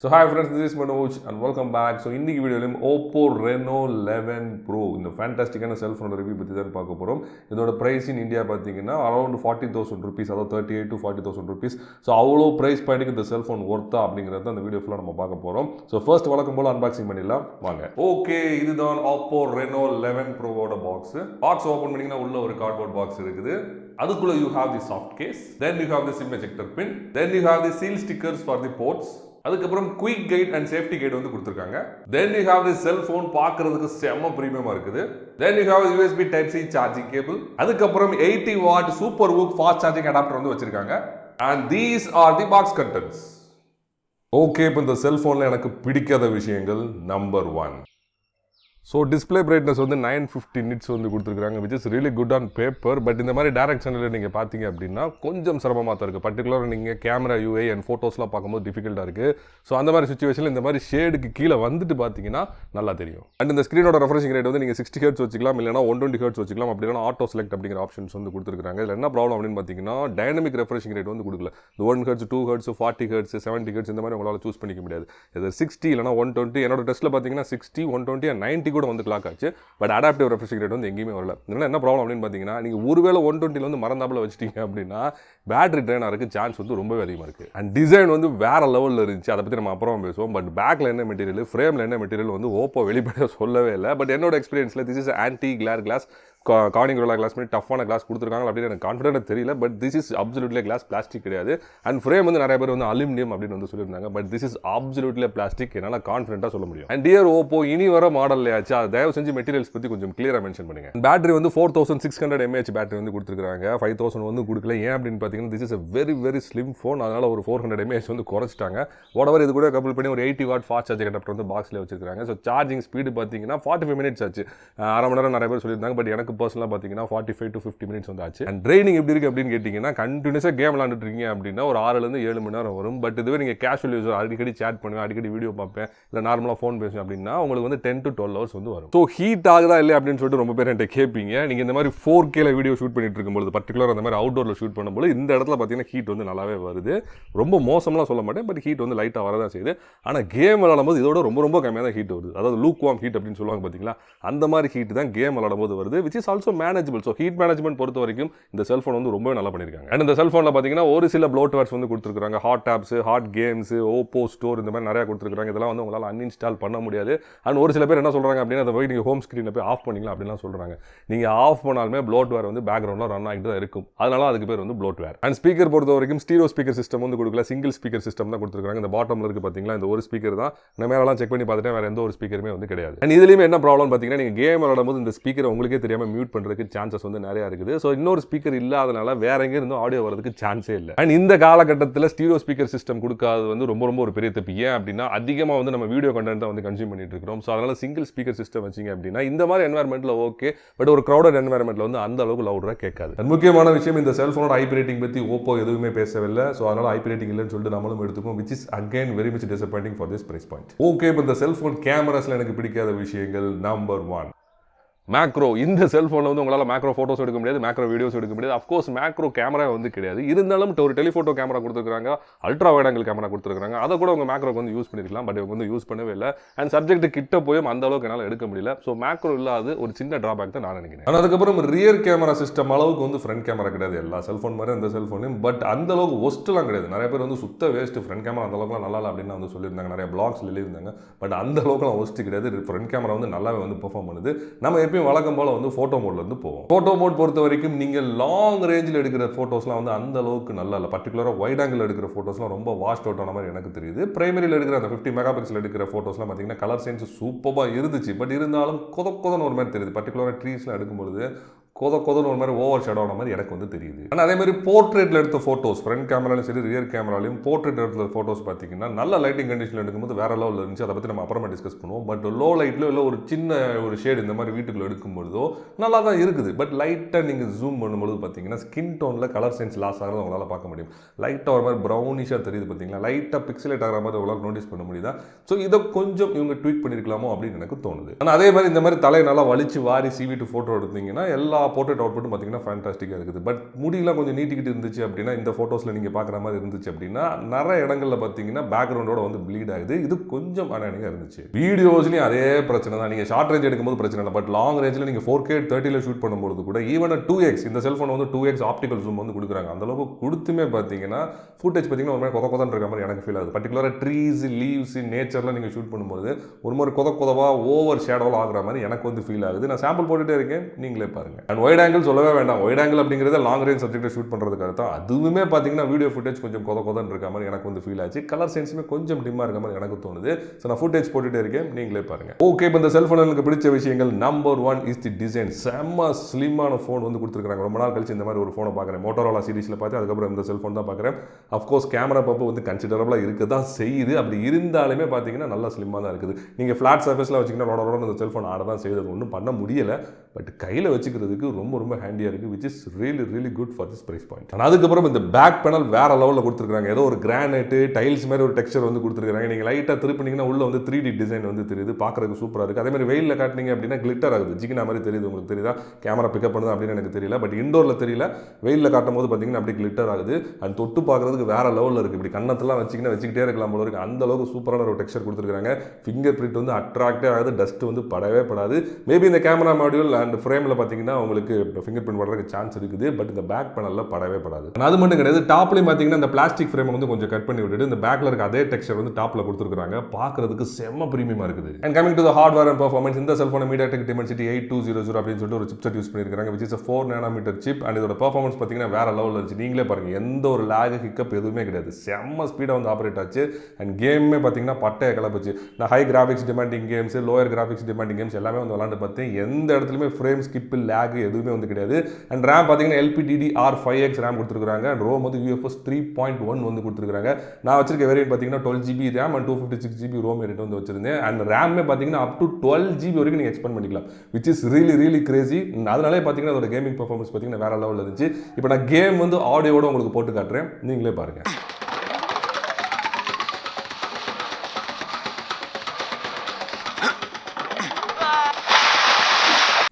So hi friends, this is Manoj and welcome back. So இன்னைக்கு வீடியோலையும் Oppo Reno 11 Pro இந்த ஃபேண்டாஸ்டிக்கான செல்ஃபோனோட review பற்றி தான் பார்க்க போகிறோம். இதோட ப்ரைஸ் இன் இந்தியா பார்த்தீங்கன்னா அரௌண்ட் 40,000 rupees, அதாவது 38 to 40,000 rupees. ஸோ அவ்வளோ ப்ரைஸ் பாயிண்ட்டுக்கு இந்த செல்ஃபோன் ஒர்த்தா அப்படிங்கிறத அந்த வீடியோ ஃபுல்லாக நம்ம பார்க்க போகிறோம். ஸோ ஃபர்ஸ்ட் வழக்கம் போல் அன்பாக்சிங் பண்ணிடலாம் வாங்க. ஓகே, இதுதான் Oppo Reno 11 Proவோட பாக்ஸ் ஓப்பன் பண்ணிங்கன்னா உள்ள ஒரு கார்ட்போர்ட் பாக்ஸ் இருக்குது. அதுக்குள்ள you have the soft case, then you have the SIM ejector pin, then you have the seal stickers for the ports. அதுக்கப்புறம் quick guide and safety guide வந்து கொடுத்துருக்காங்க. Then you have the cellphone பார்க்கறதுக்கு செம்ம பிரீமியமா இருக்குது. Then you have USB Type C charging cable. அதுக்கப்புறம் 80 what super வூக் fast charging adapter வந்து வச்சிருக்காங்க. And these are the box contents. Okay, இப்போ இந்த செல்ஃபோனில் எனக்கு பிடிக்காத விஷயங்கள் நம்பர் 1. ஸோ டிஸ்பிளே பிரைட்னஸ் வந்து 950 nits வந்து கொடுத்துருக்காங்க, which is really good on paper. But இந்த மாதிரி டேரக்ட் சேனலில் நீங்கள் பார்த்தீங்க அப்படின்னா கொஞ்சம் சிரமமாக தான் இருக்குது. பர்டிகுலராக நீங்கள் கேமரா UI அண்ட் ஃபோட்டோஸ்லாம் பார்க்கும்போது டிஃபிகல்ட்டாக இருக்குது. ஸோ அந்த மாதிரி சுச்சுவேஷனில் இந்த மாதிரி ஷேடுக்கு கீழே வந்துட்டு பார்த்தீங்கன்னா நல்லா தெரியும். அண்ட் இந்த ஸ்க்ரீனோட ரெஃப்ரெஷிங் ரேட் வந்து நீங்கள் 60 Hz வச்சுக்கலாம், இல்லைனா 120 Hz வச்சுக்கலாம். அப்படின்னா ஆட்டோ செலக்ட் அப்படிங்கிற ஆப்ஷன்ஸ் வந்து கொடுத்துருக்காங்க. இதில் என்ன ப்ராப்ளம் அப்படின்னு பார்த்தீங்கன்னா டைனமிக் ரெஃப்ரெஷிங் ரேட் வந்து கொடுக்கல. இந்த 1 Hz, 2 Hz, 40 Hz, 70 Hz இந்த மாதிரி உங்களால் சூஸ் பண்ணிக்க முடியாது. இது 60 இல்லைனா 120. என்னோட டெஸ்ட்டில் பார்த்தீங்கன்னா 60, 120 and 90 கூட வந்து கிளாக் ஆச்சு. பட் அடாப்டிவ் ரெஃப்ரெஷிங் ரேட் வந்து எங்கேயுமே வரல. இதனால என்ன ப்ராப்ளம் அப்படின்னு பார்த்தீங்கன்னா, நீங்கள் ஒருவேளை 120 வந்து மறந்தாப்புல வச்சிட்டீங்க அப்படின்னா பேட்டரி ட்ரெயின் ஆகிறதுக்கு சான்ஸ் வந்து ரொம்பவே அதிகமாக இருக்குது. அண்ட் டிசைன் வந்து வேற லெவலில் இருந்துச்சு. அதை பற்றி நம்ம அப்புறம் பேசுவோம். பட் பேக்கில் என்ன மெட்டீரியல், ஃப்ரேமில் என்ன மெட்டீரியல் வந்து ஓப்போ வெளிப்படையாக சொல்லவே இல்லை. பட் என்னோட எக்ஸ்பீரியன்ஸில் this is anti glare glass, Corning Gorilla glass பண்ணி டஃப்பான கிளாஸ் கொடுத்துருக்காங்க அப்படின்னு எனக்கு கான்ஃபிடென்ட் தெரியல. But this is absolutely glass, plastic கிடையாது. அண்ட் ஃப்ரேம் வந்து நிறைய பேர் வந்து அலுமினியம் அப்படின்னு வந்து சொல்லியிருந்தாங்க. But this is absolutely plastic, என்னால் கான்ஃபிடென்ட்டாக சொல்ல முடியும். அண்ட் டியர் ஓப்போ, இனி வர மாடல் ஆச்சு, அதை தயவு செஞ்சு மெட்டீரியல்ஸ் பற்றி கொஞ்சம் கிளியராக மென்ஷன் பண்ணுங்க. பேட்டரி வந்து 4600 mAh பேட்டரி வந்து கொடுத்துருக்காங்க, 5000 வந்து கொடுக்கல. ஏன் அப்படின்னு பார்த்தீங்கன்னா this is a very very slim phone. அதனால ஒரு 400 mAh வந்து குறைச்சிட்டாங்க. whatever இது கூட கம்பேர் பண்ணி ஒரு 80 வாட் ஃபாஸ்ட் சார்ஜிங் அடாப்டர் வந்து பாக்ஸில் வச்சிருக்காங்க. ஸோ சார்ஜிங் ஸ்பீடு பார்த்தீங்கன்னா 45 minutes ஆச்சு. அரை மணி நேரம் நிறைய பேர் சொல்லியிருந்தாங்க. பட் எனக்கு பர்சனலாக பார்த்தீங்கன்னா 45 to 50 minutes வந்து ஆச்சு. அண்ட் ட்ரைனிங் எப்படி இருக்குது அப்படின்னு கேட்டிங்கன்னா, கண்டினியூஸாக கேம் விளாண்டுட்டு இருக்கீங்க அப்படின்னா ஒரு 6லேருந்து 7 மணி நேரம் வரும். பட் இதுவே நீங்கள் கேஷுவல் யூஸர், அடிக்கடி சேட் பண்ணுவேன், அடிக்கடி வீடியோ பார்ப்பேன், இல்லை நார்மலாக ஃபோன் பேசுவேன் அப்படின்னா உங்களுக்கு வந்து 10 to 12 hours வந்து வரும். ஸோ ஹீட் ஆகுதா இல்லை அப்படின்னு சொல்லிட்டு ரொம்ப பேர் என்கிட்ட கேட்பீங்க. நீங்கள் இந்த மாதிரி 4Kல வீடியோ ஷூட் பண்ணிட்டு இருக்கும்போது, பர்டிகுலர் அந்த மாதிரி அவுட்டோரில் ஷூட் பண்ணும்போது இந்த இடத்துல பார்த்தீங்கன்னா ஹீட் வந்து நல்லாவே வருது. ரொம்ப மோசம்லாம் சொல்ல மாட்டேன், பட் ஹீட் வந்து லைட்டாக வரதான் செய்யுது. ஆனால் கேம் விளாடும்போது இதோட ரொம்ப ரொம்ப கம்மியாக தான் ஹீட் வருது. அதாவது லூக் வார்ம் ஹீட் அப்படின்னு சொல்லுவாங்க பார்த்தீங்களா, அந்த மாதிரி ஹீட் தான் கேம் விளாடும்போது வருது, which is also manageable. So heat management பொறுத்த வரைக்கும் இந்த செல்ஃபோன் வந்து ரொம்பவே நல்லா பண்ணியிருக்காங்க. அண்ட் இந்த செல்ஃபோனில் பார்த்தீங்கன்னா ஒரு சில ப்ளோட்வேர்ஸ் வந்து கொடுத்துருக்காங்க. Hot apps, hot games, Oppo store இந்த மாதிரி நிறையா கொடுத்துருக்காங்க. இதெல்லாம் வந்து உங்களால் அன்இன்ஸ்டால் பண்ண முடியாது. அண்ட் ஒரு சில பேர் என்ன சொல்கிறாங்க அப்படின்னா, அதை போய் நீங்கள் ஹோம் ஸ்க்ரீனில் போய் ஆஃப் பண்ணிக்கலாம் அப்படின்லாம் சொல்கிறாங்க. நீங்கள் ஆஃப் பண்ணாலுமே ப்ளோட்வேர் வந்து பேக்ரவுண்டில் ரன் ஆகிட்டு தான் இருக்கும். அதனால அதுக்கு பேர் வந்து ப்ளோட்வேர். அண்ட் ஸ்பீக்கர் பொறுத்த வரைக்கும் ஸ்டீரியோ ஸ்பீக்கர் சிஸ்டம் வந்து கொடுக்கல, சிங்கிள் ஸ்பீக்கர் சிஸ்டம் தான் கொடுத்துருக்காங்க. இந்த பாட்டமில் இருக்குது பார்த்தீங்களா, இந்த ஒரு ஸ்பீக்கர் தான். நான் மேலாம் செக் பண்ணி பார்த்துட்டேன், வேறு எந்த ஒரு ஸ்பீக்கருமே வந்து கிடையாது. அண்ட் இதுலேயுமே என்ன ப்ராப்ளம் பார்த்தீங்கன்னா, நீங்கள் கேம் விளாடும்போது இந்த ஸ்பீக்கரை உங்களுக்கே தெரியாமல் மியூட் பண்ணுறதுக்கு சான்சஸ் வந்து நிறையா இருக்குது. ஸோ இன்னொரு ஸ்பீக்கர் இல்லாதனால வேற எங்கே இருந்தும் ஆடியோ வரதுக்கு சான்ஸே இல்லை. அண்ட் இந்த காலகட்டத்தில் ஸ்டீரியோ ஸ்பீக்கர் சிஸ்டம் கொடுக்காது வந்து ரொம்ப ரொம்ப ஒரு பெரிய தப்பு. ஏன் அப்படின்னா அதிகமாக வந்து நம்ம வீடியோ கண்டென்ட் தான் வந்து கன்சியூம் பண்ணிட்டு இருக்கிறோம். ஸோ அதனால சிங்கிள் ஸ்பீக்கர் சிஸ்டம் வச்சிங்க அப்படின்னா இந்த மாதிரி என்வாயர்மெண்ட்டில் ஓகே, பட் ஒரு க்ரௌடட் என்வாயர்மெண்ட்டில் வந்து அந்த அளவுக்கு லவுடராக கேட்காது. முக்கியமான விஷயம், இந்த செல்ஃபோனோட ஐபி ரேட்டிங் பற்றி ஓப்போ எதுவுமே பேசவில்லை. ஸோ அதனால ஐபி ரேட்டிங் இல்லைன்னு சொல்லிட்டு நம்மளும் எடுத்துக்கோம், which is again very much disappointing for this price point. Okay, இப்போ இந்த செல்ஃபோன் கேமராஸில் எனக்கு பிடிக்காத விஷயங்கள் நம்பர் 1, மேக்ரோ. இந்த செல்ஃபோனில் வந்து உங்களால் மேக்ரோ ஃபோட்டோஸ் எடுக்க முடியாது, மேக்ரோ வீடியோஸ் எடுக்க முடியாது. அஃப்கோர்ஸ் மேக்ரோ கேமரா வந்து கிடையாது. இருந்தாலும் ஒரு டெலிஃபோட்டோ கேமரா கொடுத்துருக்காங்க, அல்ட்ரா வைட் ஆங்கிள் கேமரா கொடுத்துருக்காங்க. அதை கூட உங்கள் மேக்ரோக்கு வந்து யூஸ் பண்ணிருக்கலாம். பட் இவங்க வந்து யூஸ் பண்ணவே இல்லை. அண்ட் சப்ஜெக்ட் கிட்ட போயும் அந்த அளவுக்கு என்னால் எடுக்க முடியல. ஸோ மேக்ரோ இல்லாத ஒரு சின்ன ட்ராபேக் தான் நான் நினைக்கிறேன். ஆனால் அதுக்கப்புறம் ரியர் கேமரா சிஸ்டம் அளவுக்கு வந்து ஃப்ரண்ட் கேமரா கிடையாது எல்லா செல்ஃபோன் மாதிரி அந்த செல்ஃபோனையும். பட் அந்த அளவுக்கு ஒஸ்ட்லாம் கிடையாது. நிறைய பேர் வந்து சுத்த வேஸ்ட், ஃப்ரண்ட் கேமரா அந்த அளவுக்குலாம் நல்லா இல்லை அப்படின்னு வந்து சொல்லியிருந்தாங்க, நிறைய பிளாக்ஸ் எழுதியிருந்தாங்க. பட் அந்த அளவுக்குலாம் ஒஸ்ட் கிடையாது. ஃப்ரண்ட் கேமரா வந்து நல்லாவே வந்து பெர்ஃபார்ம் பண்ணுது. நம்ம எப்பயும் வழக்கம் போல வந்து ஃபோட்டோ மோட்ல இருந்து போவோம். ஃபோட்டோ மோட் பொறுத்த வரைக்கும் நீங்கள் லாங் ரேஞ்சில் எடுக்கிற ஃபோட்டோஸ்லாம் வந்து அந்த அளவுக்கு நல்லா இல்லை. பர்டிகுலராக வைட் ஆங்கிள் எடுக்கிற ஃபோட்டோஸ்லாம் ரொம்ப வாஸ்ட் அவுட் ஆன மாதிரி எனக்கு தெரியுது. பிரைமரியில் எடுக்கிற அந்த 50 மெகாபிக்சல் எடுக்கிற ஃபோட்டோஸ்லாம் பார்த்தீங்கன்னா கலர் சென்ஸ் சூப்பராக இருந்துச்சு. பட் இருந்தாலும் கொதன்னு ஒரு மாதிரி தெரியுது. பர்டிகுலராக ட்ரீஸ்லாம் எடுக்கும்பொழுது கொதன்னு ஒரு மாதிரி ஓவர் ஷேடோ ஆன மாதிரி எனக்கு வந்து தெரியுது. ஆனால் அதே மாதிரி போர்ட்ரேட்டில் எடுத்த ஃபோட்டோஸ், ஃப்ரண்ட் கேமராலையும் சரி ரியர் கேமராலையும் போர்ட்ரேட் எடுத்த ஃபோட்டோஸ் பார்த்தீங்கன்னா நல்ல லைட்டிங் கண்டிஷனில் எடுக்கும்போது வேற லெவலில் இருந்துச்சு. அதை பற்றி நம்ம அப்புறமா டிஸ்கஸ் பண்ணுவோம். பட் லோ லைட்லோ இல்லை ஒரு சின்ன ஒரு ஷேடு இந்த மாதிரி வீட்டுக்குள்ள எடுக்கும்போதோ நல்லா தான் இருக்குது. பட் லைட்டாக நீங்கள் ஜூம் பண்ணும்போது பார்த்தீங்கன்னா ஸ்கின் டோனில் கலர் சென்ஸ் லாஸ் ஆகிறத உங்களால் பார்க்க முடியும். லைட்டாக ஒரு மாதிரி ப்ரௌனிஷாக தெரியுது பார்த்தீங்களா, லைட்டாக பிக்சலேட் ஆகிற மாதிரி உங்களால் நோட்டீஸ் பண்ண முடியுதா. ஸோ இதை கொஞ்சம் இவங்க ட்வீட் பண்ணியிருக்கலாமோ அப்படின்னு எனக்கு தோணுது. ஆனால் அதே மாதிரி இந்த மாதிரி தலையை நல்லா வலிச்சு வாரி சீவிட்டு ஃபோட்டோ எடுத்தீங்கன்னா எல்லா போர்ட்ரேட் அவுட்புட்டும் பார்த்தீங்கன்னா ஃபேண்டாஸ்டிக்காக இருக்குது. பட் முடியெல்லாம் கொஞ்சம் நீட்டிக்கிட்டு இருந்துச்சு அப்படின்னா, இந்த ஃபோட்டோஸில் நீங்கள் பார்க்குற மாதிரி இருந்துச்சு அப்படின்னா, நிறைய இடங்களில் பார்த்தீங்கன்னா பேக்ரவுண்டோட வந்து ப்ளீட் ஆகுது. இது கொஞ்சம் அனானிங்காக இருந்துச்சு. வீடியோஸ்லையும் அதே பிரச்சனை தான். நீங்கள் ஷார்ட் ரேஞ்ச் எடுக்கும்போது பிரச்சனை இல்லை, பட் லாங் ரேஞ்சில் நீங்கள் 4K 30ல் ஷூட் பண்ணும்போது கூட ஈவன் 2x இந்த செல்ஃபோன் வந்து 2x ஆப்டிகல் ஜூம் வந்து கொடுக்குறாங்க. அந்தளவுக்கு கொடுத்துமே பார்த்தீங்கன்னா ஃபுட்டேஜ் பார்த்தீங்கன்னா ஒரு மாதிரி கொதன்னு இருக்க மாதிரி எனக்கு ஃபீல் ஆகுது. பர்டிகுலராக ட்ரீஸ், லீவ்ஸ், நேச்சர்லாம் நீங்கள் ஷூட் பண்ணும்போது ஒரு மாதிரி கொதவாக ஓவர் ஷேடோவாக ஆகிற மாதிரி எனக்கு வந்து ஃபீல் ஆகுது. நான் சாம்பிள் போட்டுகிட்டே இருக்கேன், நீங்களே பாருங்கள். அண்ட் ஒயிட் ஆங்கிள் சொல்லவே வேண்டாம். ஒயிட் ஆங்கிள் அப்படிங்கிறது லாங் ரேஞ்ச் சப்ஜெக்டை ஷூட் பண்ணுறதுக்காக தான். அதுவுமே பார்த்தீங்கன்னா வீடியோ ஃபுட்டேஜ் கொஞ்சம் கொதன்னு இருக்க மாதிரி எனக்கு வந்து ஃபீல் ஆச்சு. கலர் சென்ஸுமே கொஞ்சம் டிம்மாக இருக்க மாதிரி எனக்கு தோணுது. ஸோ நான் ஃபுட்டேஜ் போட்டுகிட்டே இருக்கேன், நீங்களே பாருங்கள். ஓகே, இப்போ இந்த செல்ஃபோன் எனக்கு பிடிச்ச விஷயங்கள் நம்பர் 1 இஸ் தி டிசைன். செம்ம ஸ்லிம்மான ஃபோன் வந்து கொடுத்துருக்காங்க. ரொம்ப நாள் கழிச்சு இந்த மாதிரி ஒரு ஃபோனை பார்க்குறேன். மோட்டோரோலா சீரிஸில் பார்த்து அதுக்கப்புறம் இந்த செல்ஃபோன் தான் பார்க்குறேன். அஃப்கோர்ஸ் கேமரா பம்பு வந்து கன்சிடரபிளாக இருக்க தான் செய்யுது. அப்படி இருந்தாலுமே பார்த்தீங்கன்னா நல்லா ஸ்லிம்மாக தான் இருக்குது. நீங்கள் ஃப்ளாட் சர்ஃபேஸில் வச்சிங்கன்னா ரோட இந்த செல்ஃபோன் ஆட தான் செய்யுது. ஒன்றும் பண்ண முடியலை, பட் கையில் வச்சுக்கிறதுக்கு ரொம்ப ஹேண்டியாக இருக்குது, which is really good for this price point. அதுக்கப்புறம் இந்த பேக் பேனல் வேற லெவலில் கொடுத்துருக்காங்க. ஏதோ ஒரு கிரானைட்டு டைல்ஸ் மாதிரி ஒரு டெக்ஸ்சர் வந்து கொடுத்துருக்காங்க. நீங்கள் லைட்டாக திருப்பினீங்கன்னா உள்ள வந்து 3D டிசைன் வந்து தெரியுது, பார்க்குறதுக்கு சூப்பராக இருக்குது. அதே மாதிரி வெயிலில் காட்டினீங்க அப்படின்னா கிளிட்டர் ஆகுது, ஜிகினா மாதிரி தெரியுது. உங்களுக்கு தெரியுதா? கேமரா பிக்கப் பண்ணுது அப்படின்னு எனக்கு தெரியல, பட் இண்டோரில் தெரியல, வெயிலில் காட்டும் போது பார்த்தீங்கன்னா அப்படி கிளிட்டர் ஆகுது. அண்ட் தொட்டு பார்க்குறதுக்கு வேற லெவலில் இருக்குது. இப்படி கண்ணத்தெல்லாம் வச்சுக்கிட்டே இருக்கலாம் போல இருக்குது. அந்த அளவுக்கு சூப்பரான ஒரு டெக்ஸ்சர் கொடுத்துருக்காங்க. ஃபிங்கர் பிரிண்ட் வந்து அட்ராக்டே ஆகுது, டஸ்ட் வந்து படவே படாது. மேபி இந்த கேமரா மாடியூல் அண்ட் ஃப்ரேமில் பார்த்தீங்கன்னா உங்களுக்கு ஃபிங்கர் பிரிண்ட் படுறதுக்கு சான்ஸ் இருக்குது, பட் இந்த பேக் பேனலில் படவே படாது. அது மட்டும் கிடையாது, டாப்லையும் பார்த்தீங்கன்னா இந்த பிளாஸ்டிக் ஃப்ரேம் வந்து கொஞ்சம் கட் பண்ணி விட்டுட்டு இந்த பேக்கில் இருக்க அதே டெக்ஸ்சர் வந்து டாப்பில் கொடுத்துருக்காங்க. பார்க்குறதுக்கு செம்ம பிரீமியமாக இருக்குது. And coming to the hardware and performance, இந்த செல்ஃபோன் MediaTek Dimensity 8200 அப்படின்னு சொல்லிட்டு ஒரு சிப்செட் யூஸ் பண்ணியிருக்காங்க, which is a 4 nanometer chip. And இதோட பெர்ஃபார்மன்ஸ் பார்த்தீங்கன்னா வேற லெவலில் இருந்துச்சு. நீங்களே பாருங்கள், எந்த ஒரு லேக் ஹிக்கப் எதுவுமே கிடையாது. செம்ம ஸ்பீடாக வந்து ஆப்ரேட் ஆச்சு. அண்ட் கேமே பார்த்தீங்கன்னா பட்டையை கிளப்பிச்சு. நான் high graphics demanding games, lower graphics demanding games எல்லாமே வந்து விளாண்டு பார்த்தேன். எந்த இடத்துலையுமே ஃப்ரேம் ஸ்கிப், லேக் எதுவுமே வந்து கிடையாது. அண்ட் ரேம் பார்த்தீங்கன்னா LPDDR5X ரேம் கொடுத்துருக்காங்க. அண்ட் ரோம் வந்து UFS 3.1 வந்து கொடுத்துருக்காங்க. நான் வச்சிருக்க வேரியன்ட் பார்த்தீங்கன்னா 12GB RAM and 256GB Rome variant வந்து வச்சிருந்தேன். அண்ட் ரேமே பார்த்தீங்கன்னா அப் டு 12GB வரைக்கும் நீங்கள் எக்ஸ்பெண்ட் பண்ணிக்கலாம், விச் இஸ் ரியலி கிரேசி. அதனாலே பார்த்தீங்கன்னா அதோட கேமிங் பெர்ஃபார்மன்ஸ் பார்த்தீங்கன்னா வேற லெவலில் இருந்துச்சு. இப்போ நான் கேம் வந்து ஆடியோட உங்களுக்கு போட்டு காட்டுறேன், நீங்களே பாருங்க.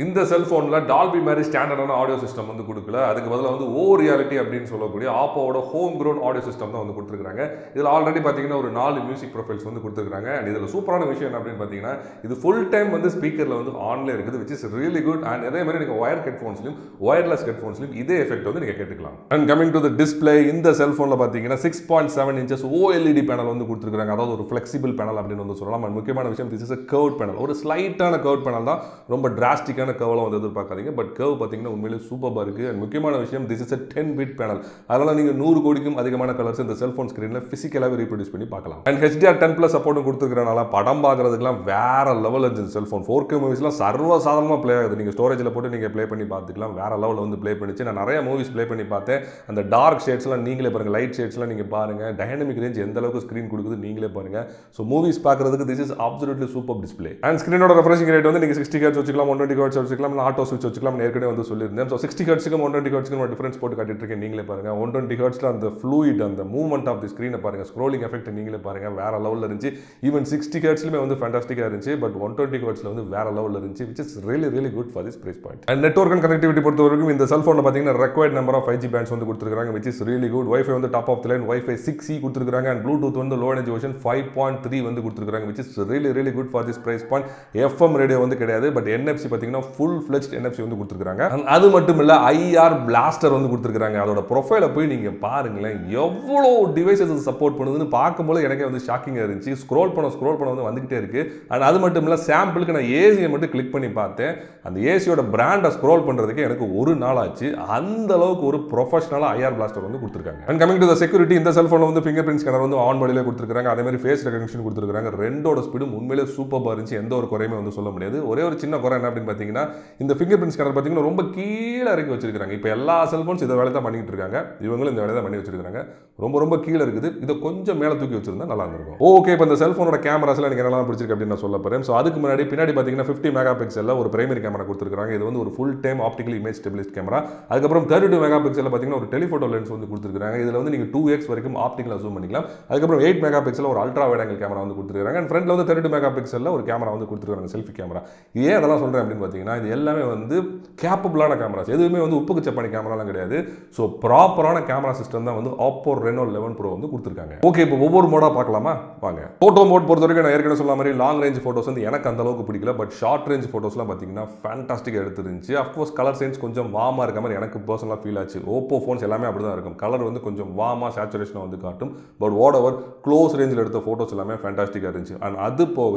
இந்த செல்ஃபோனில் டால்பி மாதிரி ஸ்டாண்டர்டான ஆடியோ சிஸ்டம் வந்து கொடுக்கல. அதுக்கு பதிலாக வந்து ஓ ரியாலிட்டி அப்படின்னு சொல்லக்கூடிய ஆப்போவோட ஹோம் க்ரோன் ஆடியோ சிஸ்டம் தான் வந்து கொடுத்துருக்காங்க. இதில் ஆல்ரெடி பார்த்தீங்கன்னா ஒரு 4 மியூசிக் ப்ரொஃபைல்ஸ் வந்து கொடுத்துருக்காங்க. அண்ட் இதில் சூப்பரான விஷயம் என்ன அப்படின்னு பார்த்தீங்கன்னா, இது ஃபுல் டைம் வந்து ஸ்பீக்கரில் வந்து ஆன்லேயே இருக்குது, which is really good. And அதே மாதிரி நீங்கள் ஒயர் ஹெட்ஃபோன்ஸ்லையும் ஒயர்லெஸ் ஹெட்ஃபோன்ஸ்லையும் இதே எஃபெக்ட் வந்து நீங்கள் கேட்டுக்கலாம். And coming to the display, இந்த செல்ஃபோனில் பார்த்தீங்கன்னா 6.7 inches OLED பேனல் வந்து கொடுத்துருக்காங்க. அதாவது ஒரு ஃப்ளெக்சிபிள் பேனல் அப்படின்னு வந்து சொல்லலாம். அண்ட் முக்கியமான விஷயம், this is a curved panel. ஒரு ஸ்லைட்டான curved பேனல் தான், ரொம்ப டிராஸ்டிக்கான கர்வ்லாம் வந்து எதிர்பார்க்காதீங்க. பட் கர்வ் பார்த்தீங்கன்னா உண்மையிலே சூப்பராக இருக்குது. அண்ட் முக்கியமான விஷயம், this is a 10-bit panel. அதனால் நீங்கள் 100 கோடிக்கும் அதிகமான கலர்ஸ் இந்த செல்ஃபோன் ஸ்க்ரீனில் ஃபிசிக்கலாகவே ரீப்ரொடியூஸ் பண்ணி பார்க்கலாம். அண்ட் HDR10+ சப்போர்ட்டும் கொடுத்துருக்கனால படம் பார்க்குறதுக்குலாம் வேற லெவல் இருந்துச்சு செல்ஃபோன். 4K மூவிஸ்லாம் சர்வசாதாரணமாக ப்ளே ஆகுது. நீங்கள் ஸ்டோரேஜில் போட்டு நீங்கள் ப்ளே பண்ணி பார்த்துக்கலாம். வேற லெவலில் வந்து ப்ளே பண்ணிச்சு. நான் நிறைய மூவிஸ் ப்ளே பண்ணி பார்த்தேன். அந்த டார்க் ஷேட்ஸ்லாம் நீங்களே பாருங்கள், லைட் ஷேட்ஸ்லாம் நீங்கள் பாருங்கள். டைனமிக் ரேஞ்ச் எந்த அளவுக்கு ஸ்க்ரீன் கொடுக்குது நீங்களே பாருங்கள். ஸோ மூவிஸ் பார்க்குறதுக்கு this is absolutely super display. And ஸ்க்ரீனோட ரெஃப்ரெஷிங் ரேட் வந்து நீங்கள் 60 Hz வச்சுக்கலாம், 120 Hz வச்சுக்கலாம், ஆட்டோ ஸ்விட்ச் வச்சுக்கலாம். ஏற்கனவே வந்து சொல்லியிருந்தேன். ஸோ 60 Hzக்கும் 120 Hzக்கும் ஒரு டிஃபரன்ஸ் போட்டு காட்டிட்டு இருக்கேன், நீங்களே பாருங்க. 120 Hzல அந்த ஃப்ளூயிட், அந்த மூவ்மெண்ட் ஆஃப் தி ஸ்க்ரீனை பாருங்க, ஸ்க்ரோலிங் எஃபெக்ட் நீங்களே பாருங்க, வேற லெவலில் இருந்துச்சு. ஈவன் 60 Hzலுமே வந்து ஃபேண்டாஸ்டிக்காக இருந்துச்சு. பட் 120 Hzல வந்து வேற லெவலில் இருந்துச்சு, which is really good for this price point. And network and connectivity பொறுத்த வரைக்கும் இந்த செல்ஃபோனில் பார்த்தீங்கன்னா required number of 5G bands வந்து கொடுத்துருக்காங்க, which is really good. WiFi வந்து top of the line WiFi 6E கொடுத்துருக்காங்க. அண்ட் ப்ளூடூத் வந்து லோ எனர்ஜி வெர்ஷன் 5.3 வந்து கொடுத்துருக்காங்க, which is really good for this price point. FM radio வந்து கிடையாது, but NFC பார்த்தீங்கன்னா ஃபுல் ஃப்ளெஜ்ட் NFC வந்து கொடுத்துருக்காங்க. அது மட்டும் இல்லை, IR பிளாஸ்டர் வந்து கொடுத்துருக்காங்க. அதோட ப்ரொஃபைலை போய் நீங்கள் பாருங்களேன், எவ்வளோ டிவைசஸ் சப்போர்ட் பண்ணுதுன்னு பார்க்கும்போது எனக்கே வந்து ஷாக்கிங்காக இருந்துச்சு. ஸ்க்ரோல் பண்ண வந்து வந்துகிட்டே இருக்கு. அண்ட் அது மட்டும் இல்லை, சாம்பிளுக்கு நான் ஏசியை மட்டும் கிளிக் பண்ணி பார்த்தேன். அந்த ஏசியோட பிராண்டை ஸ்க்ரோல் பண்ணுறதுக்கு எனக்கு ஒரு நாள் ஆச்சு. அந்த அளவுக்கு ஒரு ப்ரொஃபஷனலாக IR பிளாஸ்டர் வந்து கொடுத்துருக்காங்க. And coming to the security, இந்த செல்ஃபோனில் வந்து ஃபிங்கர் பிரிண்ட் ஸ்கேனர் வந்து ஆன் பாடியிலே கொடுத்துருக்காங்க. அதே மாதிரி ஃபேஸ் ரெகக்னிஷன் கொடுத்துருக்காங்க. ரெண்டோட ஸ்பீடும் உண்மையிலே சூப்பராக இருந்துச்சு, எந்த ஒரு குறையுமே வந்து சொல்ல முடியாது. ஒரே ஒரு சின்ன குறை என்ன அப்படின்னு பார்த்தீங்கன்னா, இந்த ஃபிங்கர் பிரிண்ட் ஸ்கேனர் பார்த்தீங்கன்னா ரொம்ப கீழே இறக்கி வச்சிருக்காங்க. இப்போ எல்லா செல்ஃபோன்ஸ் இதை வேலை தான் பண்ணிட்டு இருக்காங்க, இவங்களும் இந்த வேலை தான் பண்ணி வச்சிருக்காங்க. ரொம்ப கீழே இருக்குது. இதை கொஞ்சம் மேலே தூக்கி வச்சிருந்தா நல்லா இருக்கும். ஓகே, இப்போ இந்த செல்ஃபோனோட கேமராஸ்லாம் எனக்கு என்னெல்லாம் பிடிச்சிருக்கு அப்படின்னு நான் சொல்ல போகிறேன். ஸோ அதுக்கு பின்னாடி பார்த்தீங்கன்னா 50 மெகா பிக்சலில் ஒரு பிரைமரி கேமரா கொடுத்துருக்காங்க. இது வந்து ஒரு full time optical image stabilised camera. அதுக்கப்புறம் 32 மெகா பிக்சலில் பார்த்தீங்கன்னா ஒரு டெலிஃபோட்டோ லென்ஸ் வந்து கொடுத்துருக்காங்க. இதில் வந்து நீங்கள் 2x வரைக்கும் ஆப்டிகலாக ஜூம் பண்ணிக்கலாம். அதுக்கப்புறம் 8 மெகா பிக்சலில் ஒரு அல்ட்ரா வைட் ஆங்கிள் கேமரா வந்து கொடுத்துருக்காங்க. அண்ட் ஃப்ரண்ட்ல வந்து 32 மெகா பிக்சலில் ஒரு கேமரா வந்து கொடுத்துருக்காங்க, செல்ஃபி கேமரா. ஏன் அதெல்லாம் சொல்கிறேன் அப்படின்னு பார்த்தீங்கன்னா, பார்த்தீங்கன்னா இது எல்லாமே வந்து கேப்பபிளான கேமராஸ், எதுவுமே வந்து உப்புக்கு சப்பானி கேமராலாம் கிடையாது. ஸோ ப்ராப்பரான கேமரா சிஸ்டம் தான் வந்து Oppo Reno 11 Pro வந்து கொடுத்துருக்காங்க. ஓகே, இப்போ ஒவ்வொரு மோடாக பார்க்கலாமா வாங்க. ஃபோட்டோ மோட் பொறுத்த வரைக்கும் நான் ஏற்கனவே சொன்ன மாதிரி லாங் ரேஞ்ச் ஃபோட்டோஸ் வந்து எனக்கு அந்த அளவுக்கு பிடிக்கல. பட் ஷார்ட் ரேஞ்ச் ஃபோட்டோஸ்லாம் பார்த்தீங்கன்னா ஃபேண்டாஸ்டிக்காக எடுத்துருந்துச்சு. அஃப்கோர்ஸ் கலர் சைன்ஸ் கொஞ்சம் வார்மாக இருக்க மாதிரி எனக்கு பர்சனலாக ஃபீல் ஆச்சு. ஓப்போ ஃபோன்ஸ் எல்லாமே அப்படி தான் இருக்கும், கலர் வந்து கொஞ்சம் வார்மாக சேச்சுரேஷனாக வந்து காட்டும். பட் வாட் எவர் க்ளோஸ் ரேஞ்சில் எடுத்த ஃபோட்டோஸ் எல்லாமே ஃபேண்டாஸ்டிக்காக இருந்துச்சு. அண்ட் அது போக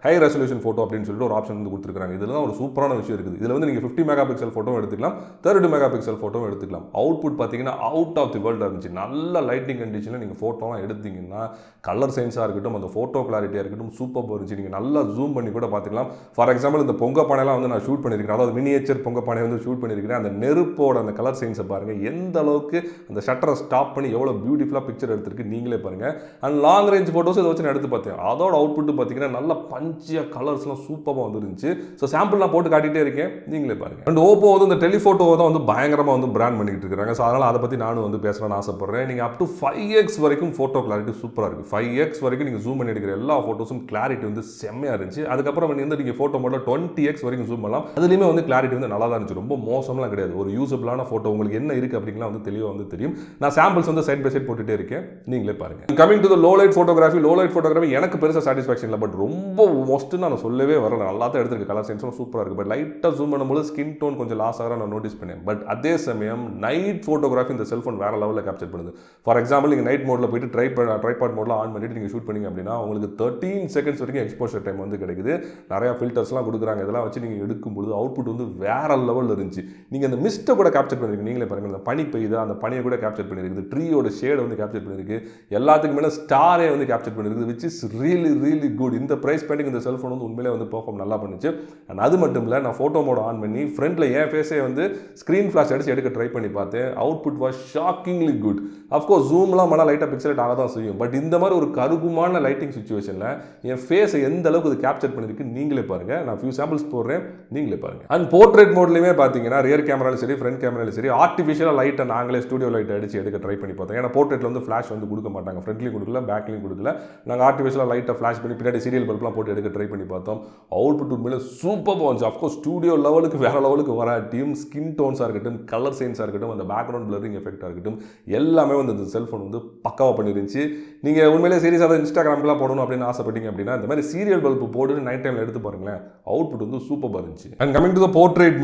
ஹை ரெசல்யூஷன் ஃபோட்டோ அப்படின்னு சொல்லிட்டு ஒரு ஆப்ஷன் வந்து கொடுத்துருக்காங்க. இதில் தான் ஒரு சூப்பரான விஷயம் இருக்குது. இதில் வந்து நீங்கள் 50 மெகா பிக்சல் ஃபோட்டோவும் எடுத்துக்கலாம், 32 மெகா பிக்சல் ஃபோட்டோவும் எடுத்துக்கலாம். அவுட்புட் பார்த்தீங்கன்னா அவுட் ஆஃப் தி வேர்ல்டாக இருந்துச்சு. நல்ல லைட்டிங் கண்டிஷனில் நீங்கள் ஃபோட்டோலாம் எடுத்தீங்கன்னா கலர் சைன்ஸாக இருக்கட்டும், அந்த ஃபோட்டோ கிளாரிட்டியாக இருக்கட்டும் சூப்பராக இருந்துச்சு. நீங்கள் நல்லா ஜூம் பண்ணி கூட பார்த்துக்கலாம். ஃபார் எக்ஸாம்பிள் இந்த பொங்க பானைலாம் வந்து நான் ஷூட் பண்ணியிருக்கிறேன், அதாவது மினியேச்சர் பொங்க பானை வந்து ஷூட் பண்ணியிருக்கிறேன். அந்த நெருப்போட அந்த கலர் சைன்ஸை பாருங்கள், எந்த அளவுக்கு அந்த ஷட்டரை ஸ்டாப் பண்ணி எவ்வளோ பியூட்டிஃபுல்லாக பிக்சர் எடுத்துருக்கு நீங்களே பாருங்கள். அண்ட் லாங் ரேஞ்ச் ஃபோட்டோஸ் இதை வச்சு நான் எடுத்து பார்த்தேன். அதோட அவுட்புட் பார்த்தீங்கன்னா நல்ல பஞ்சியாக கலர்ஸ்லாம் சூப்பராக வந்துருந்துச்சு. ஸோ சாம்பிள் நான் போட்டு காட்டிகிட்டே இருக்கேன், நீங்களே பாருங்கள். அண்ட் ஓப்போ வந்து இந்த டெலிஃபோட்டோவை தான் வந்து பயங்கரமாக வந்து பிராண்ட் பண்ணிக்கிட்டு இருக்காங்க. ஸோ அதனால் அதை பற்றி நானும் வந்து பேசலாம்னு ஆசைப்படுறேன். நீங்கள் அப் டு 5x வரைக்கும் ஃபோட்டோ கிளாரிட்டி சூப்பராக இருக்குது. 5x வரைக்கும் நீங்கள் ஜூம் பண்ணி எடுக்கிற எல்லா ஃபோட்டோஸும் கிளாரிட்டி வந்து செம்மையாக இருந்துச்சு. அதுக்கப்புறம் வந்து நீங்கள் ஃபோட்டோ மோடில் 20x வரைக்கும் ஜூம் பண்ணலாம். அதுலேயுமே வந்து கிளாரிட்டி வந்து நல்லா தான் இருந்துச்சு, ரொம்ப மோசம்லாம் கிடையாது. ஒரு யூஸபிளான ஃபோட்டோ உங்களுக்கு என்ன இருக்குது அப்படின்லாம் வந்து தெளிவாக வந்து தெரியும். நான் சாம்பிள்ஸ் வந்து சைட் பை சைட் போட்டுகிட்டே இருக்கேன், நீங்களே பாருங்கள். Coming to the low light photography எனக்கு பெருசாக சாட்டிஸ்ஃபேக்ஷன் இல்லை. பட் ரொம்ப மோஸ்ட்டு நான் சொல்லவே வரல, நல்லா தான் எடுத்துருக்கு. கலர் சென்ஸும் சூப்பராக இருக்குது. பட் லைட்டாக ஜூம் பண்ணும்போது ஸ்கின் டோன் கொஞ்சம் லாஸ் ஆகிற நான் நோட்டீஸ் பண்ணேன். பட் அதே சமயம் நைட் ஃபோட்டோகிராஃபி இந்த செல்ஃபோன் வேறு லெவலில் கேப்சர் பண்ணுது. ஃபார் எக்ஸாம்பிள் நீங்கள் நைட் மோடில் போயிட்டு ட்ரைபாட் மோடில் ஆன் பண்ணிட்டு நீங்கள் ஷூட் பண்ணிங்க அப்படின்னா உங்களுக்கு 13 செகண்ட்ஸ் வரைக்கும் எக்ஸ்போஷர் டைம் வந்து கிடைக்குது. நிறையா ஃபில்டர்ஸ்லாம் கொடுக்குறாங்க. இதெல்லாம் வச்சு நீங்கள் எடுக்கும்போது அவுட்புட் வந்து வேறு லெவலில் இருந்துச்சு. நீங்கள் அந்த மிஸ்ட்டை கூட கேப்சர் பண்ணிருக்கு, நீங்களே பாருங்கள். அந்த பனி பெய்யுது, அந்த பனியை கூட கேப்சர் பண்ணியிருக்குது. ட்ரீயோட ஷேடை வந்து கேப்சர் பண்ணியிருக்கு. எல்லாத்துக்கு மேலே ஸ்டாரே வந்து கேப்சர் பண்ணியிருக்குது, விச் இஸ் ரியலி குட். இந்த ப்ரைஸ் பேண்டிங் இந்த செல்ஃபோன் வந்து உண்மையிலே வந்து பெர்ஃபார்ம் நல்லா பண்ணுச்சு. அண்ட் அது மட்டும் இல்லை, நான் ஃபோட்டோ மோட் ஆன் பண்ணி ஃப்ரண்ட்டில் என் ஃபேஸே வந்து ஸ்க்ரீன் ஃப்ளாஷ் அடிச்சு எடுக்க ட்ரை பண்ணி பார்த்தேன். Output was shockingly good. Of course ஜூம்லாம் பண்ணால் லைட்டாக பிக்சலேட் ஆக தான் செய்யும். பட் இந்த மாதிரி ஒரு கருகுமான லைட்டிங் சுச்சுவேஷனில் என் ஃபேஸை எந்த அளவுக்கு இது கேப்சர் பண்ணியிருக்கு நீங்களே பாருங்கள். நான் ஃபியூ சாம்பிள்ஸ் போடுறேன், நீங்களே பாருங்கள். அண்ட் போர்ட்ரேட் மோட்லையுமே பார்த்தீங்கன்னா ரியர் கேமராலும் சரி ஃப்ரண்ட் கேமராலும் சரி ஆர்டிஃபிஷியலாக லைட்டை நாங்களே ஸ்டுடியோ லைட் அடிச்சு எடுக்க ட்ரை பண்ணி பார்த்தோம். ஏன்னா போர்ட்ரேட்டில் வந்து ஃப்ளாஷ் வந்து கொடுக்க மாட்டாங்க, ஃப்ரண்ட்லையும் கொடுக்கல பேக்லையும் கொடுக்கல. நாங்கள் ஆர்டிஃபிஷியலாக லைட்டை ஃப்ளாஷ் பண்ணி பின்னாடி சீரியல் பல்ப்லாம் போட்டு எடுக்க ட்ரை பண்ணி பார்த்தோம். அவுட்புட் உண்மையிலே சூப்பராக வந்துச்சு. அஃப்கோர்ஸ் ஸ்டுடியோ லெவலுக்கு வேறு லெவலுக்கு வராட்டியும் ஸ்கின் டோன்ஸாக இருக்கட்டும், கலர் சைன்ஸாக இருக்கட்டும், அந்த பேக்ரவுண்ட் பிளரிங் எஃபெக்டாக இருக்கட்டும், எல்லாமே வந்து இந்த செல்ஃபோன் வந்து பக்காவாக பண்ணிருந்துச்சு. நீங்கள் உண்மையிலே சீரியஸாக இன்ஸ்டாகிராம்லாம் போடணும் அப்படின்னு ஆசைப்பட்டீங்க அப்படின்னா இந்த மாதிரி சீரியல் பல்ப் போட்டு நைட் டைமில் எடுத்து பாருங்களேன், அவுட்புட் வந்து சூப்பராக இருந்துச்சு. And coming to the portrait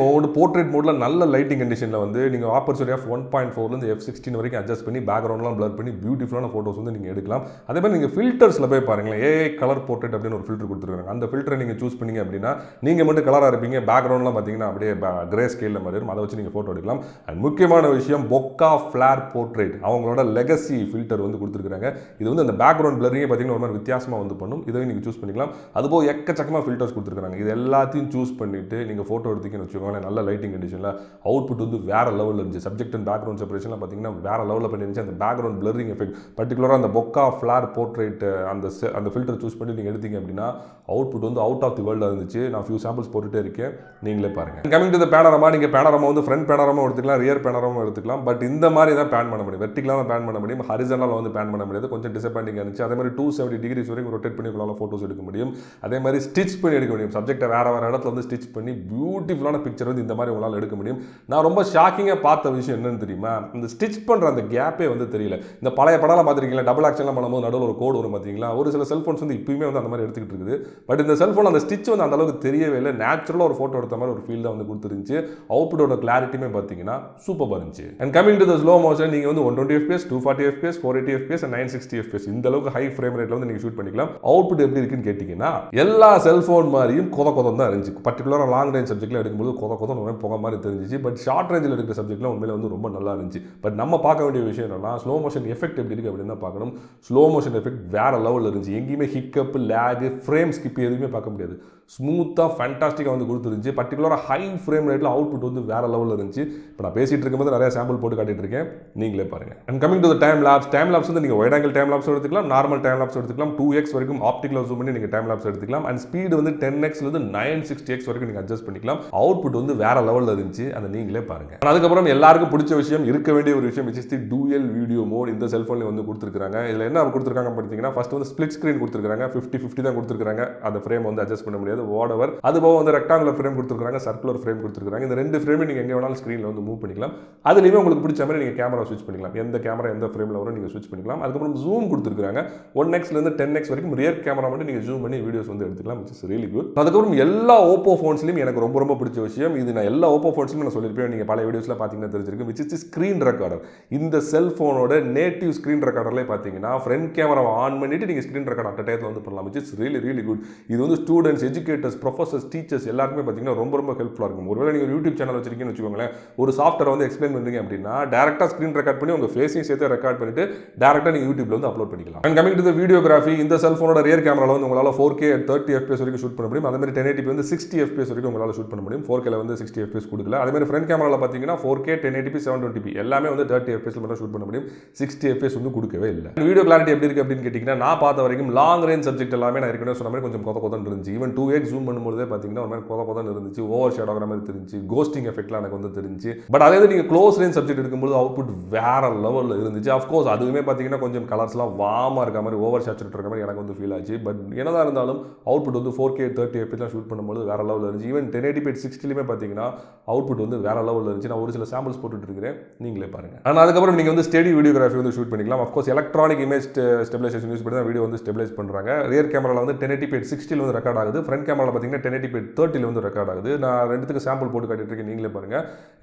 மோடில் நல்ல லைட்டிங் கண்டிஷனில் வந்து நீங்கள் ஆப்பர்ச்சுனிட்டி ஆஃப் 1.4 F16 வரைக்கும் அட்ஜஸ்ட் பண்ணி பேக்ரவுண்ட்லாம் பிளர் பண்ணி பியூட்டிஃபுல்லான ஃபோட்டோஸ் வந்து நீங்கள் எடுக்கலாம். அதே மாதிரி நீங்கள் ஃபில்டர்ஸில் போய் பாருங்களேன், ஏஐ கலர் போர்ட்ரேட் அப்படின்னு ஒரு ஃபில்டர் கொடுத்துருக்காங்க. அந்த ஃபில்டரை நீங்கள் சூஸ் பண்ணிங்க அப்படின்னா நீங்கள் மட்டும் கலராக இருப்பீங்க, பேக்ரவுண்ட்லாம் பார்த்தீங்கன்னா அப்படியே கிரே ஸ்கேலில் மாதிரி இருக்கும். அதை வச்சு நீங்கள் ஃபோட்டோ எடுக்கலாம். அண்ட் முக்கியமான விஷயம் பொக்கா ஃப்ளார் போர்ட்ரேட் அவங்களோட லெகசி ஃபில்டர் வந்து கொடுத்துருக்காங்க. இது வந்து அந்த பேக்ரவுண்ட் பிளரிங்கே பார்த்தீங்கன்னா ஒரு மாதிரி வித்தியாசமாக வந்து பண்ணும். இதையும் நீங்கள் சூஸ் பண்ணிக்கலாம். அதுபோல் எக்கச்சக்கமாக ஃபில்டர்ஸ் கொடுத்துருக்காங்க. இது எல்லாத்தையும் சூஸ் பண்ணிவிட்டு நீங்கள் ஃபோட்டோ எடுத்தீங்கன்னு வச்சுக்கோங்களேன், நல்ல லைட்டிங் கண்டிஷனில் அவுட்புட் வந்து வேறு லெவலில் இருந்துச்சு. சப்ஜெக்ட் அண்ட் பேக்ரவுண்ட் செப்பரேஷன்லாம் பார்த்தீங்கன்னா வேறு லெவலில் பண்ணிருந்துச்சு. அந்த பேக்ரவுண்ட் பிளரிங் எஃபெக்ட் பர்டிகுலராக அந்த பொக்கா ஃப்ளார் போர்ட்ரேட் அந்த ஃபில்டர் சூஸ் பண்ணி நீங்கள் எடுத்தீங்க அப்படின்னா அவுட்புட் வந்து அவுட் ஆஃப் தி வேர்ல்டாக இருந்துச்சு. நான் ஃபியூ சாம்பிள்ஸ் போட்டுகிட்டே இருக்கேன், நீங்களே பாருங்கள். கமிங் டு த பேனரமா, நீங்கள் பேனரமா வந்து ஃப்ரண்ட் பேனரமா எடுத்துக்கலாம், ரியர் பேனரமா எடுத்துக்கலாம். பட் இந்த மாதிரி தான் பேன் பண்ண முடியும், வெர்டிகலாக தான் பேன் பண்ண முடியும், ஹரிசானலாக வந்து பேன் பண்ண முடியாது. கொஞ்சம் டிசப்பாயிண்டிங்காக இருந்துச்சு. அதே மாதிரி 270 டிகிரிஸ் வரைக்கும் ரொட்டேட் பண்ணி உங்களால் ஃபோட்டோஸ் எடுக்க முடியும். அதே மாதிரி ஸ்டிச் பண்ணி எடுக்க முடியும். சப்ஜெக்டை வேறு இடத்துல வந்து ஸ்டிச் பண்ணி பியூட்டிஃபுல்லான பிக்சர் வந்து இந்த மாதிரி உங்களால் எடுக்க முடியும். நான் ரொம்ப ஷாக்கிங்காக பார்த்த விஷயம் என்னன்னு தெரியுமா, இந்த ஸ்டிச் பண்ணுற அந்த கேப்பே வந்து தெரியல. இந்த பழைய படம்லாம் பார்த்துருக்கீங்களா, டபுள் ஆக்ஷன்லாம் பண்ணும்போது நடுவில் ஒரு கோடு வரும் பார்த்தீங்களா, ஒரு சில செல்ஃபோன்ஸ் வந்து இப்பயுமே வந்து அந்த மாதிரி எடுத்துக்கிட்டு இருக்குது. பட் இந்த செல்ஃபோன் அந்த ஸ்டிச் வந்து அந்த அளவுக்கு தெரியவே இல்லை. நேச்சுரலாக ஒரு ஃபோட்டோ எடுத்த மாதிரி ஒரு ஃபீல் தான் வந்து கொடுத்துருந்துச்சு. அவுட்புட்டோட கிளாரிட்டியுமே பார்த்தீங்கன்னா சூப்பராக இருந்துச்சு. And coming to the slow motion, நீங்கள் வந்து 120 FPS, 240 FPS, 480 FPS and 960 FPS இந்த அளவுக்கு ஹை ஃப்ரேம் ரேட்டில் வந்து நீங்கள் ஷூட் பண்ணிக்கலாம். அவுட்புட் எப்படி இருக்குன்னு கேட்டிங்கன்னா எல்லா செல்ஃபோன் மாதிரியும் கொதம் தான் இருந்துச்சு. பர்டிகுலராக லாங் ரேஞ்ச் சப்ஜெக்ட்டில் எடுக்கும்போது கொதம் புகை மாதிரி தெரிஞ்சிச்சு. பட் ஷார்ட் ரேஞ்சில் எடுக்கிற சப்ஜெக்ட்லாம் உண்மையில வந்து ரொம்ப நல்லா இருந்துச்சு. பட் நம்ம பார்க்க வேண்டிய விஷயம் என்னன்னா ஸ்லோ மோஷன் எஃபெக்ட் எப்படி இருக்குது அப்படின்னு தான் பார்க்கணும். ஸ்லோ மோஷன் எஃபெக்ட் வேறு லெவலில் இருந்துச்சு. எங்கேயுமே ஹிக்கப், லேக், ஃப்ரேம் ஸ்கிப் எதுவுமே பார்க்க முடியாது. ஸ்மூத்தாக ஃபேண்டாஸ்டிக்காக வந்து கொடுத்துருந்துச்சு. பர்டிகுலராக ஹை ஃப்ரேம் ரேட்டில் அவுட்புட் வந்து வேறு லெவலில் இருந்துச்சு. இப்போ நான் பேசிகிட்டு இருக்கும்போது நிறைய சாம்பிள் போட்டு காட்டிட்டு இருக்கேன், நீங்களே பாருங்கள். And coming to the time labs வந்து நீங்கள் வைட் ஆங்கிள் டைம் லேப்ஸ் எடுத்துக்கலாம், நார்மல் டைம் லேப்ஸ் எடுத்துக்கலாம், 2x வரைக்கும் ஆப்டிக்கல் ஜூம் பண்ணி நீங்கள் டைம் லேப்ஸ் எடுத்துக்கலாம். அண்ட் ஸ்பீடு வந்து 10x 960x வரைக்கும் நீங்கள் அட்ஜஸ்ட் பண்ணிக்கலாம். அவுட்புட் வந்து வேறு லெவலில் இருந்துச்சு, அதை நீங்களே பாருங்கள். அதுக்கப்புறம் எல்லாருக்கும் பிடிச்ச விஷயம், இருக்க வேண்டிய ஒரு விஷயம், which is the dual video mode இந்த செல்ஃபோனில் வந்து கொடுத்துருக்காங்க. இதில் என்ன கொடுத்துருக்காங்க பார்த்தீங்கன்னா ஃபர்ஸ்ட் வந்து ஸ்பிளிட் ஸ்க்ரீன் கொடுத்துருக்காங்க. 50-50 தான் கொடுத்துருக்காங்க. அந்த ஃப்ரேம் வந்து அட்ஜஸ்ட் பண்ண முடியாது, வாட் எவர். அதுபோக வந்து ரெக்டாங்குலர் ஃப்ரேம் கொடுத்துருக்காங்க, சர்க்குலர் ஃப்ரேம் கொடுத்துருக்காங்க. இந்த ரெண்டு ஃப்ரேமே நீங்கள் எங்கே வேணாலும் ஸ்க்ரீனில் வந்து மூவ் பண்ணிக்கலாம். அதுலேயுமே உங்களுக்கு பிடிச்ச மாதிரி நீங்கள் கேமரா ஸ்விட்ச் பண்ணிக்கலாம். எந்த கேமரா எந்த ஃப்ரேமில் வரும் நீங்கள் ஸ்விட்ச் பண்ணிக்கலாம். அதுக்கப்புறம் ஜூம் கொடுத்துருக்காங்க. 1xலேருந்து 10x வரைக்கும் ரியர் கேமரா மட்டும் நீங்கள் ஜூம் பண்ணி வீடியோஸ் வந்து எடுத்துக்கலாம், which is really good. அதுக்கப்புறம் எல்லா ஓப்போ ஃபோன்ஸ்லையும் எனக்கு ரொம்ப ரொம்ப பிடிச்ச விஷயம், இது நான் எல்லா ஓப்போ ஃபோன்ஸ்லையும் நான் சொல்லியிருப்பேன், நீங்கள் பல வீடியோஸில் பார்த்தீங்கன்னா தெரிஞ்சிருக்கு, which is ஸ்க்ரீன் ரெக்கார்டர். இந்த செல்ஃபோனோட நேட்டிவ் ஸ்க்ரீன் ரெக்கார்டர்லேயே பார்த்தீங்கன்னா ஃப்ரண்ட் கேமராவை ஆன் பண்ணிட்டு நீங்கள் ஸ்க்ரீன் ரெக்கார்ட் அட் டயத்தில் வந்து பண்ணலாம், which is really really good. இது வந்து ஸ்டூடெண்ட்ஸ், எஜுகேட்டர்ஸ், ப்ரொஃபசர்ஸ், டீச்சர்ஸ் எல்லாருக்குமே பார்த்தீங்கன்னா ரொம்ப ரொம்ப ஹெல்ப்ஃபுல்லாக இருக்கும். ஒருவேளை நீங்கள் யூடியூப் சேனல் வச்சிருக்கீங்கன்னு வச்சுக்கோங்களேன், ஒரு சாஃப்ட்வேர் வந்து எக்ஸ்பிளைன் பண்ணுறீங்க அப்படின்னா டேரெக்டாக ஸ்க்ரீன் ரெக்கார்ட் பண்ணி உங்கள் ஃபேஸையும் சேர்த்து ரெக்கார்ட் பண்ணிட்டு டேரெக்டாக நீங்கள் யூடியூப்ல வந்து அப்லோட் பண்ணிக்கலாம். And coming to the videography, இந்த செல்ஃபோனோட ரியர் கேமராவில் வந்து உங்களால் 4K 30 FPS வரைக்கும் ஷூட் பண்ண முடியும். அதே மாதிரி 1080p வந்து 60 FPS வரைக்கும் உங்களால் ஷூட் பண்ண முடியும். 4Kல வந்து 60 FPS கொடுக்கல. அதே மாதிரி ஃப்ரண்ட் கேமராவில் பார்த்தீங்கன்னா 4K 1080p 720p எல்லாமே வந்து 30 FPS மட்டும் ஷூட் பண்ண முடியும். 60 FPS வந்து கொடுக்கவே இல்லை. வீடியோ கிளாரிட்டி எப்படி இருக்கு அப்படின்னு கேட்டிங்கன்னா, நான் பார்த்த வரைக்கும் லாங் ரேஞ்ச் சப்ஜெக்ட் எல்லாமே நான் ஏற்கனவே சொன்ன மாதிரி கொஞ்சம் கொதன்னு இருந்துச்சு. ஈவன் 2x ஜூம் பண்ணும்போதே பார்த்தீங்கன்னா ஒரு மாதிரி கொதன்னு இருந்துச்சு. ஓவர் ஷேட் ஆகிற மாதிரி தெரிஞ்சு, கோஸ்டிங் எஃபெக்ட்லாம் எனக்கு வந்து தெரிஞ்சு. பட் அதே நீங்கள் க்ளோஸ் ரேஞ்ச் சப்ஜெக்ட் எடுக்கும்போது அவுட்புட் வேற லெவலில் இருந்துச்சு. அஃப்கோர்ஸ் அதுவுமே பார்த்தீங்கன்னா கொஞ்சம் கலர்ஸ்லாம் வாமாக இருக்க மாதிரி, ஓவர் சேச்சுரேட் இருக்க மாதிரி எனக்கு வந்து ஃபீல் ஆச்சு. பட் என்னதான் இருந்தாலும் அவுட்புட் வந்து 4K 30 FPS ஷூட் பண்ணும்போது வேற லெவலில் இருந்துச்சு. ஈவன் 1080p 60லுமே பார்த்தீங்கன்னா அவுட்புட் வந்து வேற லெவலில் இருந்துச்சு. நான் ஒரு சில சாம்பிள்ஸ் போட்டுட்டு இருக்கிறேன், நீங்களே பாருங்க. ஆனால் அதுக்கப்புறம் நீங்கள் வந்து ஸ்டெடி வீடியோகிராஃபி வந்து ஷூட் பண்ணிக்கலாம். Of course electronic image stabilisation use பண்ணி தான் வீடியோ வந்து ஸ்டெபிலைஸ் பண்ணுறாங்க. ரியர் கேமராவில் வந்து 1080p 60 வந்து ரெக்கார்ட் ஆகுது. ஃப்ரண்ட் கேமராவில் பார்த்தீங்கன்னா 1080p 30 வந்து ரெக்கார்ட் ஆகுது. நான் ரெண்டுத்துக்கு சாம்பிள் போட்டு காட்டிட்டு இருக்கேன், நீங்களே பாருங்க.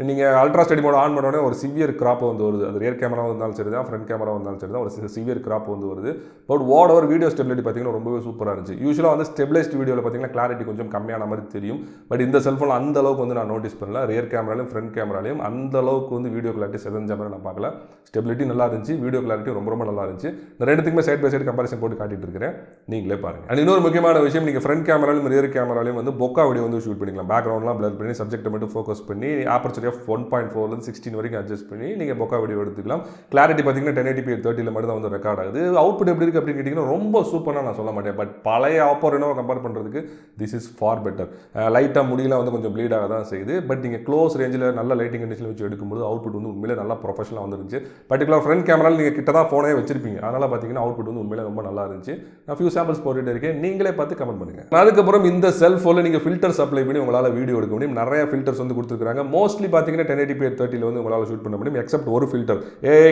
நீங்கள் அல்ட்ரா ஸ்டடி மோட் ஆன் பண்ணோடனே ஒரு சிவியர் கிராப் வந்து வருது. அது ரியர் கேமரா வந்தாலும் சரி தான், ஃப்ரண்ட் கேமரா வந்தாலும் சரி தான், ஒரு சிவியர் கிராப் வந்து வருது. But what over video stability பார்த்தீங்கன்னா ரொம்பவே சூப்பராக இருந்துச்சு. யூஸ்வலாக வந்து ஸ்டெபிலைஸ்ட் வீடியோவில் பார்த்தீங்கன்னா கிளாரிட்டி கொஞ்சம் கம்மியான மாதிரி தெரியும். பட் இந்த செல்ஃபோன் அந்த அளவுக்கு வந்து நான் நோட்டீஸ் பண்ணல. ரியர் கேமராலையும் ஃப்ரண்ட் கேமராலையும் அந்த அளவுக்கு வந்து வீடியோ கிளாரிட்டி செதஞ்ச மாதிரி நான் பார்க்கல. ஸ்டெபிலிட்டி நல்லா இருந்துச்சு, வீடியோ கிளாரிட்டி ரொம்ப ரொம்ப நல்லா இருந்துச்சு. நான் ரெண்டுத்துக்குமே சைட் பை சைடு கம்பேரிசன் போட்டு காட்டிட்டு இருக்கிறேன், நீங்களே பாருங்க. அண்ட் இன்னொரு முக்கியமான விஷயம், நீங்கள் ஃப்ரண்ட் கேமராலையும் ரியர் கேமராலையும் வந்து பொக்கா வீடியோ வந்து ஷூட் பண்ணிக்கலாம். பேக்ரவுண்ட்லாம் பிளர் பண்ணி சப்ஜெக்ட்டை மட்டும் ஃபோக்கஸ் பண்ணி ஆப்பர்ச்சுனிட்டி ஆஃப் 1.4 16 வரைக்கும் அட்ஜஸ்ட் பண்ணி நீங்கள் பொக்கா வீடியோ எடுத்துக்கலாம். கிளாரிட்டி பார்த்தீங்கன்னா 1080p 30ல மட்டும் தான் வந்து ரெக்கார்ட் ஆகுது. அவுட்புட் எப்படி இருக்குது அப்படின்னு கேட்டிங்கன்னா ரொம்ப சூப்பராக நான் சொல்ல மாட்டேன். பட் பழைய Oppo Reno கம்பேர் பண்ணுறதுக்கு திஸ் இஸ் ஃபார் பெட்டர். லைட்டாக முடியலாம் வந்து கொஞ்சம் ப்ளீட் ஆக தான் செய்யுது. பட் நீங்கள் க்ளோஸ் ரேஞ்சில் நல்ல லைட்டிங் கண்டிஷனில் வச்சு எடுக்கும்போது அவுட்புட் வந்து உண்மையிலே நல்லா ப்ரொஃபஷனலாக வந்துருந்துச்சு. பர்டிகுலர் ஃப்ரண்ட் கேமராவில் நீங்கள் கிட்ட தான் ஃபோனே வச்சிருப்பீங்க, அதனால் பார்த்தீங்கன்னா அவுட்புட் வந்து உண்மையிலே ரொம்ப நல்லா இருந்துச்சு. நான் ஃபியூ சாம்பிள்ஸ் போட்டுட்டு இருக்கேன், நீங்களே பார்த்து கமெண்ட் பண்ணுங்கள். அதுக்கப்புறம் இந்த செல்ஃபோனில் நீங்கள் ஃபில்டர்ஸ் அப்ளை பண்ணி உங்களால் வீடியோ எடுக்க முடியும். நிறைய ஃபில்டர்ஸ் வந்து கொடுத்துருக்காங்க. மோஸ்ட்லி பார்த்தீங்கன்னா 1080p 30ல வந்து உங்களால் ஷூட் பண்ண முடியும். எக்ஸப்ட் ஒரு ஃபில்டர்,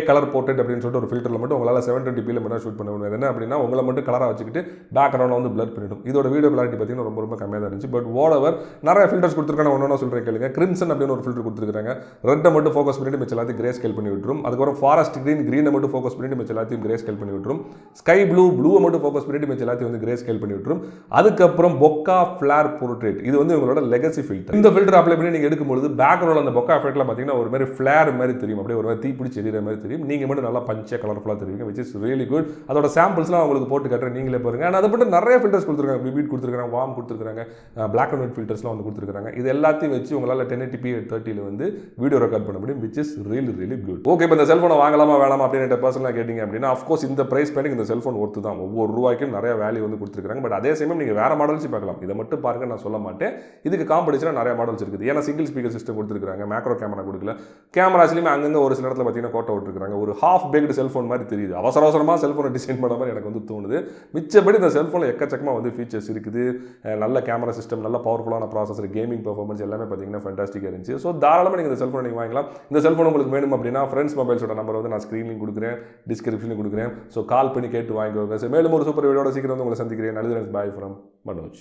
கலர் போர்ட்ரேட் அப்படின்னு சொல்லிட்டு ஒரு ஃபில்டரில் மட்டும் உங்களால் 720pல மட்டும் ஷூட் பண்ண முடியும். என்ன அப்படின்னா உங்களை மட்டும் கலராக வச்சுக்கிட்டு பேக்ரவுண்ட் வந்து பிளர் பண்ணிடும். இதோட வீடியோ கிளாரிட்டி பார்த்தீங்கன்னா ரொம்ப ரொம்ப கம்மியாக தான் இருந்துச்சு. பட் ஓவர் நிறைய ஃபில்டர்ஸ் கொடுத்துருக்காங்க. ஒன்று சொல்கிறேன் கேளுங்க. கிரிம்சன் அப்படின்னு ஒரு ஃபில்டர் கொடுத்துருக்காங்க. ரெட்டை மட்டும் ஃபோக்கஸ் பண்ணிட்டு மிச்சம் எல்லாத்தையும் கிரே ஸ்கேல் பண்ணி விட்டுரும். அதுக்கப்புறம் ஃபாரஸ்ட் கிரீனை மட்டும் ஃபோக்கஸ் பண்ணிட்டு மிச்சம் எல்லாத்தையும் கிரே ஸ்கேல் பண்ணி விட்டுரும். ஸ்கை ப்ளூவை மட்டும் ஃபோக்கஸ் பண்ணிட்டு மிச்சம் எல்லாத்தையும் வந்து கிரே ஸ்கேல் பண்ணி விட்டுரும். அதுக்கப்புறம் பொக்கா ஃபிளேர் போர்ட்ரேட், இது வந்து உங்களோட லெகசி ஃபில்டர். இந்த ஃபில்டர் அப்ளை பண்ணி நீங்கள் எடுக்கும்போது பேக்ரவுண்ட் அந்த பொக்கா எஃபெக்ட்லாம் பார்த்தீங்கன்னா ஒரு மாதிரி ஃபிளேர் மாதிரி தெரியும், அப்படியே ஒரு மாதிரி தீப்பிடிச்சு எரியிற மாதிரி தெரியும். நீங்கள் மட்டும் நல்லா பஞ்சாக கலர்ஃபுல்லாக தெரியுங்க, which is really good. அதோட சாம்பிள்ஸ்லாம் உங்களுக்கு போட்டு காட்டுறேன், நீங்களே பாருங்க. அண்ட் அதை மட்டும் நிறைய ஃபில்டர்ஸ் கொடுத்துருக்காங்க. பிபிட் கொடுத்துருக்காங்க, வார்ம் கொடுத்துருக்காங்க, பிளாக் அண்ட் ஒயிட் ஃபில்டர்ஸ்லாம் வந்து கொடுத்துருக்காங்க. இது எல்லாத்தையும் வச்சு உங்களால் 1080p 30ல வந்து வீடியோ ரெக்கார்ட் பண்ண முடியும், which is really really good. Okay, இப்போ இந்த செல்ஃபோனை வாங்கலாமா வேணாமா அப்படின்னு பர்சனலாக கேட்டிங்க அப்படின்னா அஃப்கோர்ஸ் இந்த பிரைஸ் பண்ணி இந்த செல்ஃபோன் ஒர்த்து தான். ஒவ்வொரு ரூபாய்க்கும் நிறைய வேல்யூ வந்து கொடுத்துருக்காங்க. பட் அதே சமயம் நீங்கள் வேறு மாடல்ஸ் பார்க்கலாம். இதை மட்டும் பாருங்க, நான் சொல்ல மாட்டேன். இதுக்கு காம்படிஷனாக நிறைய மாடல்ஸ் இருக்குது. ஏன்னா சிங்கிள் ஸ்பீக்கர் சிஸ்டம் கொடுத்துருக்காங்க, மேக்ரோ கேமரா கொடுக்கல. கேமராஸ்லையுமே அங்கங்கே ஒரு சில இடத்துல பார்த்தீங்கன்னா கோட்டை விட்டுருக்காங்க. ஒரு ஹாஃப் பேக்டு செல்ஃபோன் மாதிரி தெரியுது. அவசரமாக செல்ஃபோனை டிசைன் பண்ண மாதிரி எனக்கு வந்து தோணுது. மிச்சப்படி இந்த செல்ஃபோனில் எக்கச்சக்கமாக வந்து ஃபீச்சர்ஸ் இருக்குது. நல்ல கேமரா சிஸ்டம், நல்ல பவர்ஃபுல்லான ப்ராசஸர், கேமிங் பெர்ஃபார்மன்ஸ் எல்லாமே பார்த்தீங்கன்னா ஃபேண்டாஸ்டிக்காக இருந்துச்சு. ஸோ தாராளமாக நீங்கள் இந்த செல்ஃபோனை நீங்கள் வாங்கலாம். இந்த செல்ஃபோன் உங்களுக்கு வேணும் அப்படின்னா ஃப்ரெண்ட்ஸ் மொபைல்ஸோட நம்பர் வந்து நான் ஸ்க்ரீன்லையும் கொடுக்குறேன், டிஸ்கிரிப்ஷனில் கொடுக்குறேன். ஸோ கால் பண்ணி கேட்டு வாங்கிக்கோங்க. ஸோ மேலும் ஒரு சூப்பர் வீடியோட சீக்கிரம் வந்து உங்களை சந்திக்கிறேன். நல்லது, பாய் ஃப்ரம் மனோஜ்.